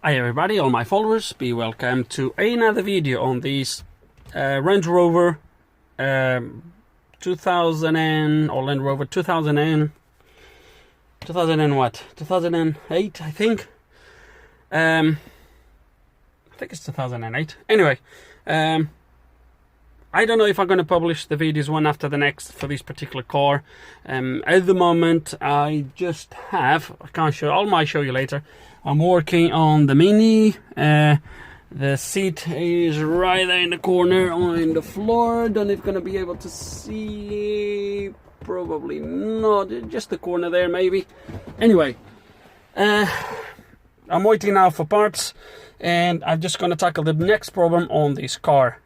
Hi everybody, all my followers, be welcome to another video on this Range Rover 2000 or Land Rover 2008 I think. I think it's 2008. Anyway, I don't know if I'm going to publish the videos one after the next for this particular car. At the moment, I just have, I can't show, I might show you later. I'm working on the Mini. The seat is right there in the corner on the floor. Don't know if you're going to be able to see. Probably not. Just the corner there, maybe. Anyway, I'm waiting now for parts, and I'm just going to tackle the next problem on this car.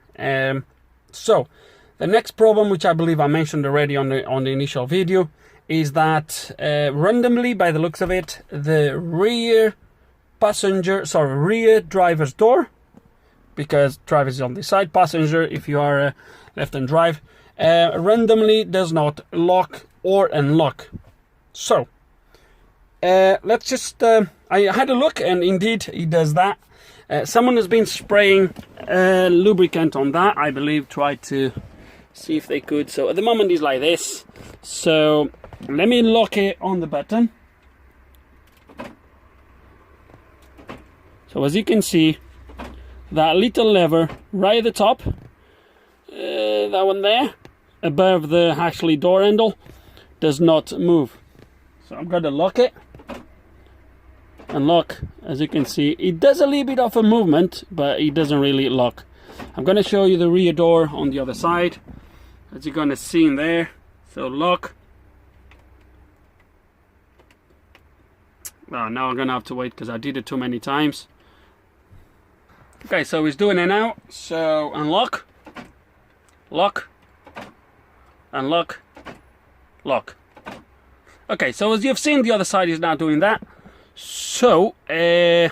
So, the next problem, which I believe I mentioned already on the initial video, is that randomly, by the looks of it, the rear driver's door, because driver is on the side, passenger if you are left and drive, randomly does not lock or unlock. So let's just I had a look, and indeed it does that. Someone has been spraying lubricant on that, I believe, tried to see if they could. So at the moment it's like this. So let me lock it on the button. So as you can see, that little lever right at the top, that one there, above the actually door handle, does not move. So I'm going to lock it. And lock, as you can see, it does a little bit of a movement, but it doesn't really lock. I'm going to show you the rear door on the other side, as you're going to see in there. So lock. Well, now I'm going to have to wait because I did it too many times. Okay, so he's doing it now. So unlock, lock, unlock, lock. Okay, so as you've seen, the other side is now doing that. So, okay,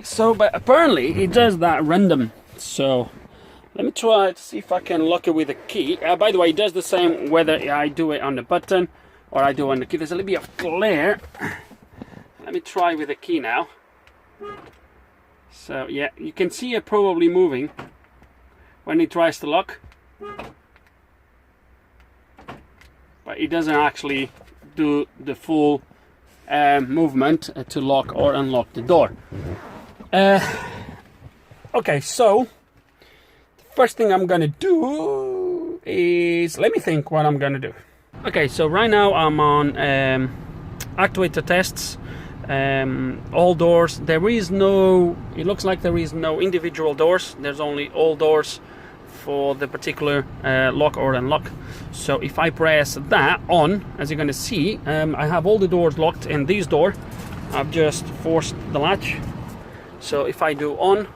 so but apparently it does that random. So let me try to see if I can lock it with a key. By the way, it does the same whether I do it on the button or I do it on the key. There's a little bit of glare. Let me try with a key now. So yeah, you can see it probably moving when it tries to lock, but it doesn't actually do the full movement to lock or unlock the door. Okay, so the first thing I'm gonna do is, let me think what I'm gonna do. Okay, so right now I'm on actuator tests. All doors, there is no, it looks like there is no individual doors, there's only all doors for the particular lock or unlock. So if I press that on, as you're going to see, I have all the doors locked, and this door I've just forced the latch. So if I do on,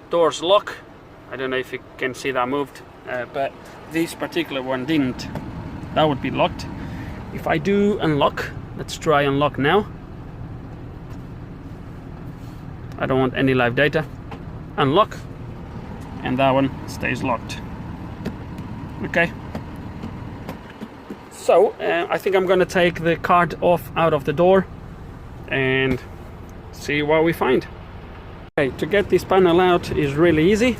doors lock. I don't know if you can see that moved, but this particular one didn't. That would be locked. If I do unlock, let's try unlock now. I don't want any live data. Unlock, and that one stays locked. Okay, so I think I'm gonna take the card off out of the door and see what we find. Okay, to get this panel out is really easy.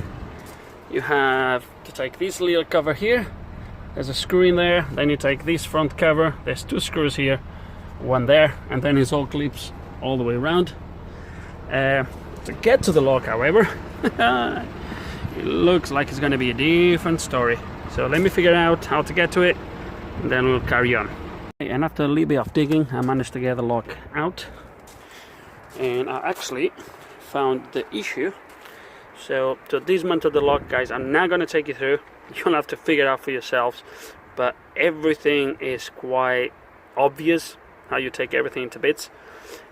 You have to take this little cover here, there's a screw in there, then you take this front cover, there's two screws here, one there, and then it all clips all the way around. To get to the lock, however, it looks like it's going to be a different story. So let me figure out how to get to it, and then we'll carry on. And after a little bit of digging, I managed to get the lock out, and I actually found the issue. So to dismantle the lock, guys, I'm not going to take you through. You'll have to figure it out for yourselves, but everything is quite obvious how you take everything into bits.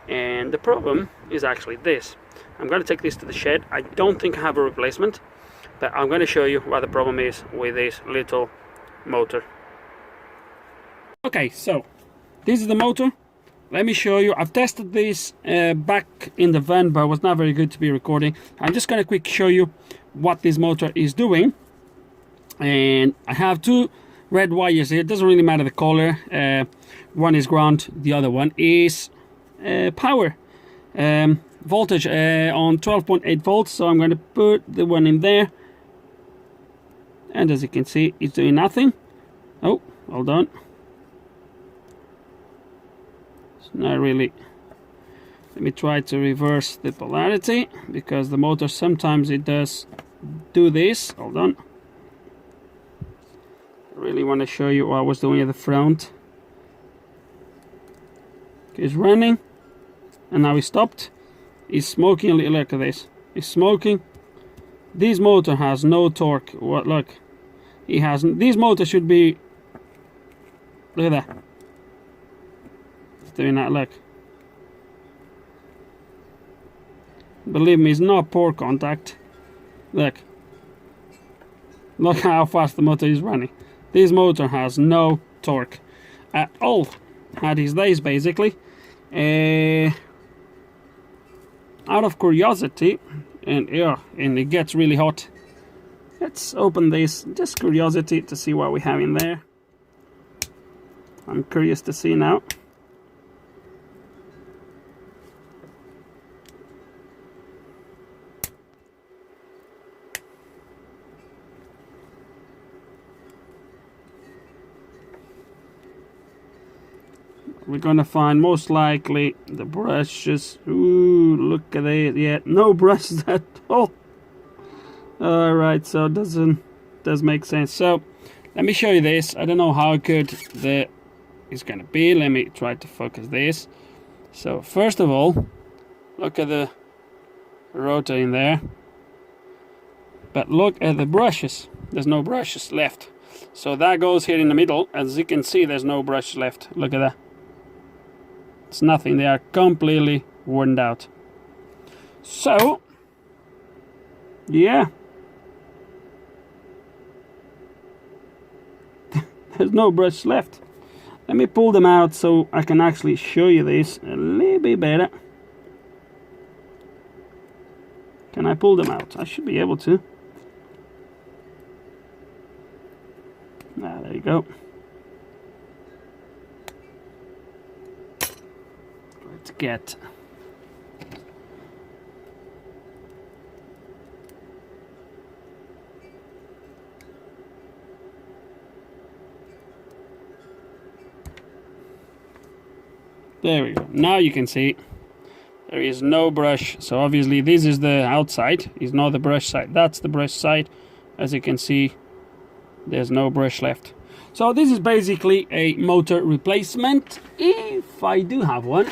And the problem is actually this. I'm going to take this to the shed. I don't think I have a replacement, but I'm going to show you what the problem is with this little motor. Okay, so this is the motor. Let me show you. I've tested this back in the van, but it was not very good to be recording. I'm just going to quick show you what this motor is doing. And I have two red wires here. It doesn't really matter the color. One is ground, the other one is power voltage on 12.8 volts. So I'm going to put the one in there, and as you can see, it's doing nothing. Oh, hold on. It's not really. Let me try to reverse the polarity, because the motor sometimes it does do this. Hold on. I really want to show you what I was doing at the front. It's running, and now it stopped. It's smoking a little. Look at this. It's smoking. This motor has no torque. What? Look, it has. This motor should be. Look at that. It's doing that. Look. Believe me, it's not poor contact. Look. Look how fast the motor is running. This motor has no torque at all. Had his days basically. Out of curiosity, and it gets really hot. Let's open this, just curiosity to see what we have in there. I'm curious to see now. We're gonna find most likely the brushes. Ooh, look at it. Yeah, no brushes at all. Alright, so it does make sense. So let me show you this. I don't know how good it's gonna be. Let me try to focus this. So first of all, look at the rotor in there. But look at the brushes. There's no brushes left. So that goes here in the middle. As you can see, there's no brush left. Look at that. It's nothing. They are completely worn out. So yeah, there's no brush left. Let me pull them out so I can actually show you this a little bit better. Can I pull them out? I should be able to. Ah, there you go. Let's get. There we go. Now you can see there is no brush. So obviously this is the outside, is not the brush side. That's the brush side. As you can see, there's no brush left. So this is basically a motor replacement, if I do have one,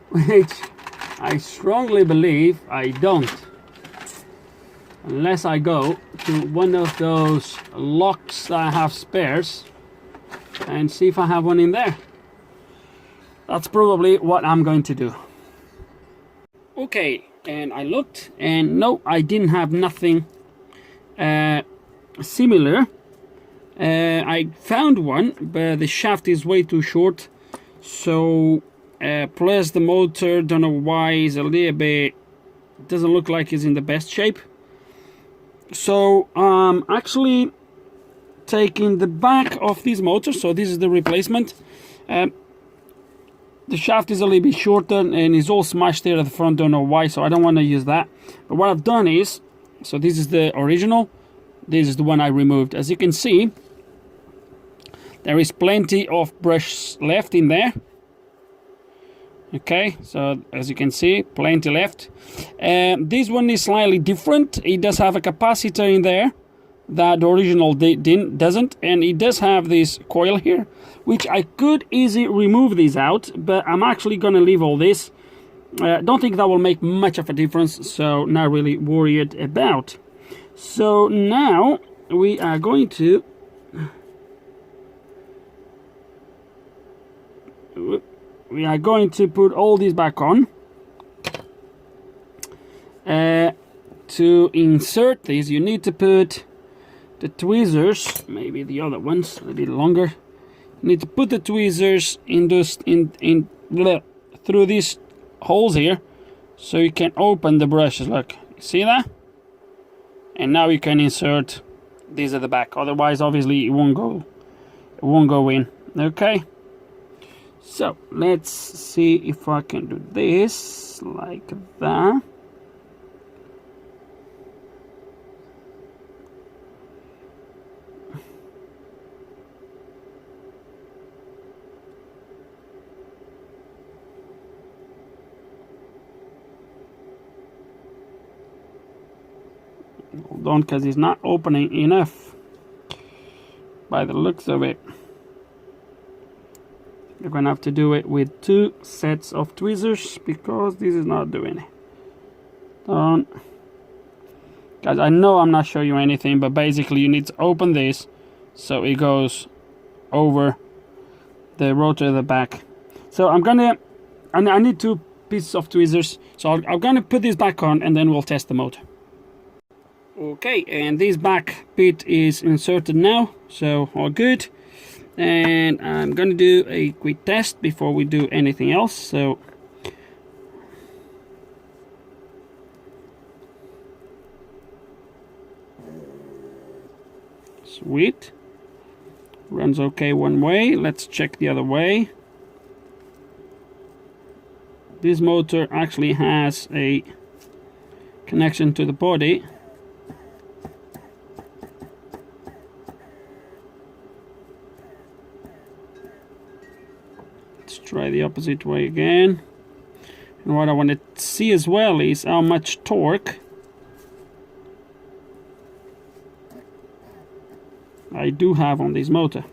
which I strongly believe I don't, unless I go to one of those locks that I have spares and see if I have one in there. That's probably what I'm going to do. Okay, and I looked, and no, I didn't have nothing similar. I found one, but the shaft is way too short. So plus the motor, don't know why, is a little bit, doesn't look like it's in the best shape. So actually taking the back of this motor, so this is the replacement. The shaft is a little bit shorter and it's all smashed there at the front, don't know why, so I don't want to use that. But what I've done is, so this is the original, this is the one I removed. As you can see, there is plenty of brush left in there. Okay, so as you can see, plenty left. This one is slightly different. It does have a capacitor in there that the original doesn't, and it does have this coil here, which I could easily remove these out, but I'm actually going to leave all this. Don't think that will make much of a difference, so not really worried about. So now we are going to put all these back on. To insert these, you need to put the tweezers, maybe the other ones a bit longer. You need to put the tweezers in this through these holes here, so you can open the brushes. Look, see that? And now you can insert these at the back. Otherwise, obviously, it won't go in. Okay. So let's see if I can do this like that. Hold on, because it's not opening enough by the looks of it. You're gonna have to do it with 2 sets of tweezers because this is not doing it. Done. Guys, I know I'm not showing you anything, but basically you need to open this so it goes over the rotor at the back. So I need 2 pieces of tweezers, so I'm gonna put this back on and then we'll test the motor. Okay, and this back bit is inserted now, so all good. And I'm gonna do a quick test before we do anything else. So sweet, runs okay one way. Let's check the other way. This motor actually has a connection to the body. Let's try the opposite way again. And what I want to see as well is how much torque I do have on this motor.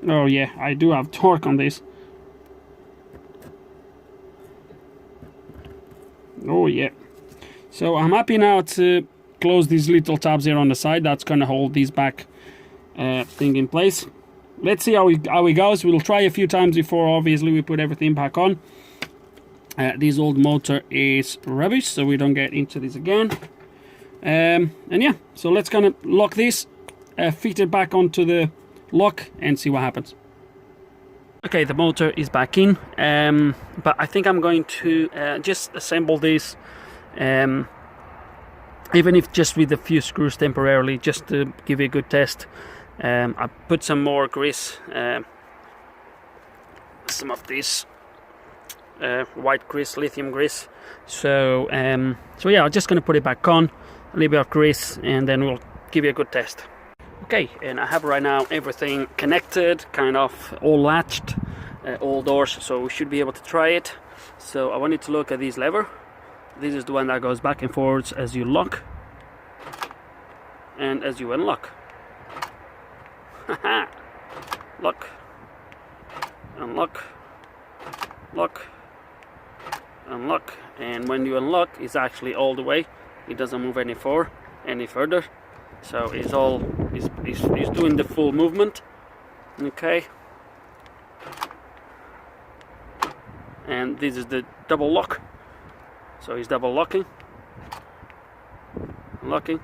Oh yeah, I do have torque on this. Oh yeah. So I'm happy now to close these little tabs here on the side. That's going to hold these back thing in place. Let's see how it goes. We'll try a few times before obviously we put everything back on. This old motor is rubbish, so we don't get into this again. And yeah, so let's kind of lock this, fit it back onto the lock and see what happens. Okay, the motor is back in, but I think I'm going to just assemble this, even if just with a few screws temporarily, just to give it a good test. I put some more grease, some of this white grease, lithium grease. So yeah, I'm just going to put it back on, a little bit of grease, and then we'll give you a good test. Okay, and I have right now everything connected, kind of all latched, all doors, so we should be able to try it. So I want you to look at this lever. This is the one that goes back and forwards as you lock and as you unlock. Lock, unlock, lock, unlock, and when you unlock, it's actually all the way. It doesn't move any further. So it's all it's doing the full movement. Okay, and this is the double lock. So it's double locking, locking.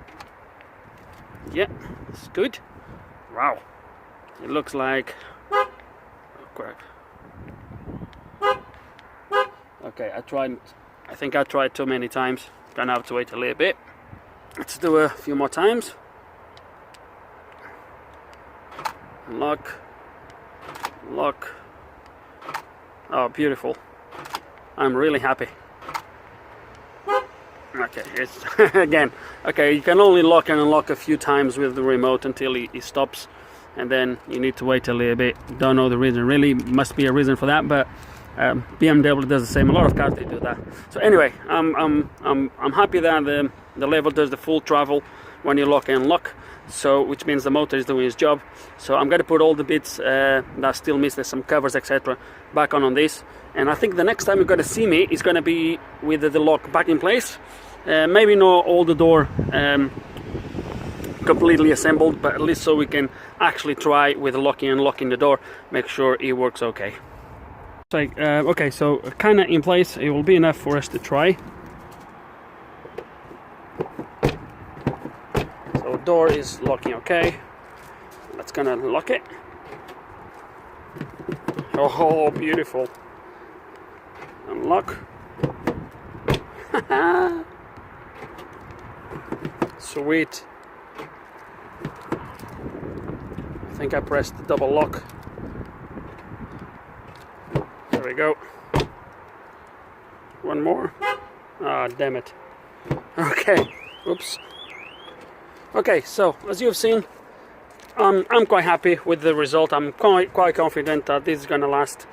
Yeah, it's good. Wow, it looks like. Oh crap. Okay, I think I tried too many times. Gonna have to wait a little bit. Let's do a few more times. Lock, lock. Oh, beautiful. I'm really happy. Okay, it's again. Okay, you can only lock and unlock a few times with the remote until it stops, and then you need to wait a little bit. Don't know the reason. Really, must be a reason for that, but BMW does the same. A lot of cars they do that. So anyway, I'm happy that the lever does the full travel when you lock and unlock. So which means the motor is doing its job. So I'm going to put all the bits that still miss, there's some covers, etc., back on this. And I think the next time you're going to see me is going to be with the lock back in place. Maybe not all the door completely assembled, but at least so we can actually try with locking and unlocking the door, make sure it works okay. So, okay, so kind of in place, it will be enough for us to try. So door is locking okay. Let's gonna unlock it. Oh, beautiful. Unlock. Sweet. I think I pressed the double lock. There we go. One more. Ah, damn it. Okay, oops. Okay, so as you've seen, I'm quite happy with the result. I'm quite confident that this is gonna last.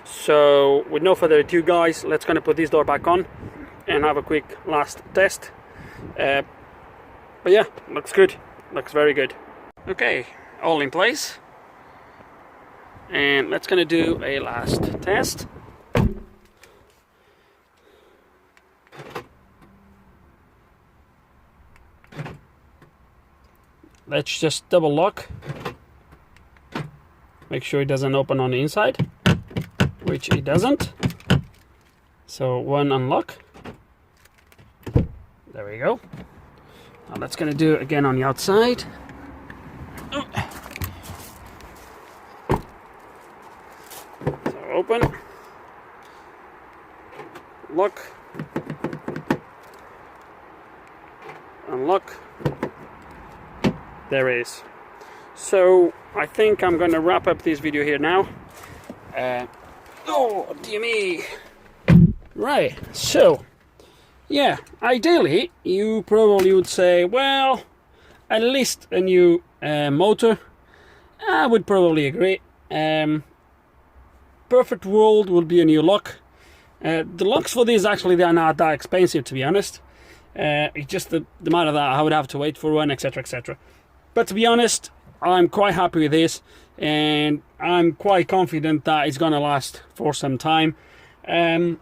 So with no further ado, guys, let's gonna put this door back on and have a quick last test. But yeah, looks good, looks very good. Okay, all in place, and let's gonna do a last test. Let's just double lock, make sure it doesn't open on the inside, which it doesn't. So one unlock, there we go. Now that's gonna do it again on the outside. So open, lock, unlock. There it is. So I think I'm gonna wrap up this video here now. Oh dear me. Right, so yeah, ideally you probably would say, well, at least a new motor. I would probably agree. Perfect world would be a new lock. The locks for these actually, they are not that expensive, to be honest. It's just the matter that I would have to wait for one, etc, etc. But to be honest, I'm quite happy with this, and I'm quite confident that it's gonna last for some time. After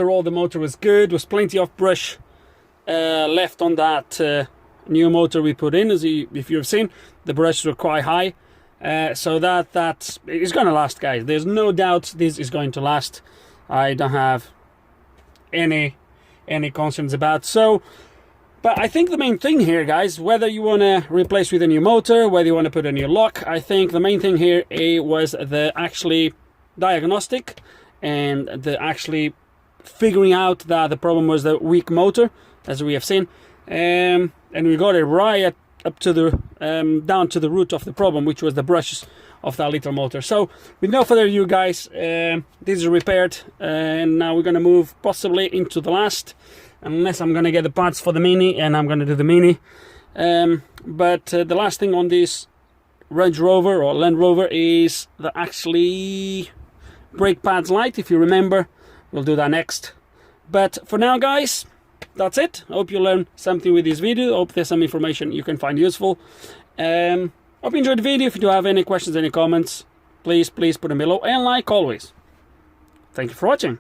all, the motor was good, was plenty of brush left on that new motor we put in. If you've seen, the brushes were quite high, so that is gonna last, guys. There's no doubt this is going to last. I don't have any concerns about. So, but I think the main thing here, guys, whether you want to replace with a new motor, whether you want to put a new lock, I think the main thing here was the actually diagnostic and the actually figuring out that the problem was the weak motor, as we have seen, and we got it right up to the down to the root of the problem, which was the brushes of that little motor. So with no further ado, guys, this is repaired, and now we're going to move possibly into the last, unless I'm going to get the parts for the Mini, and I'm going to do the Mini. But the last thing on this Range Rover or Land Rover is the actually brake pads light. If you remember, we'll do that next. But for now, guys, that's it. Hope you learned something with this video. Hope there's some information you can find useful. Hope you enjoyed the video. If you do have any questions, any comments, please put them below. And like always, thank you for watching.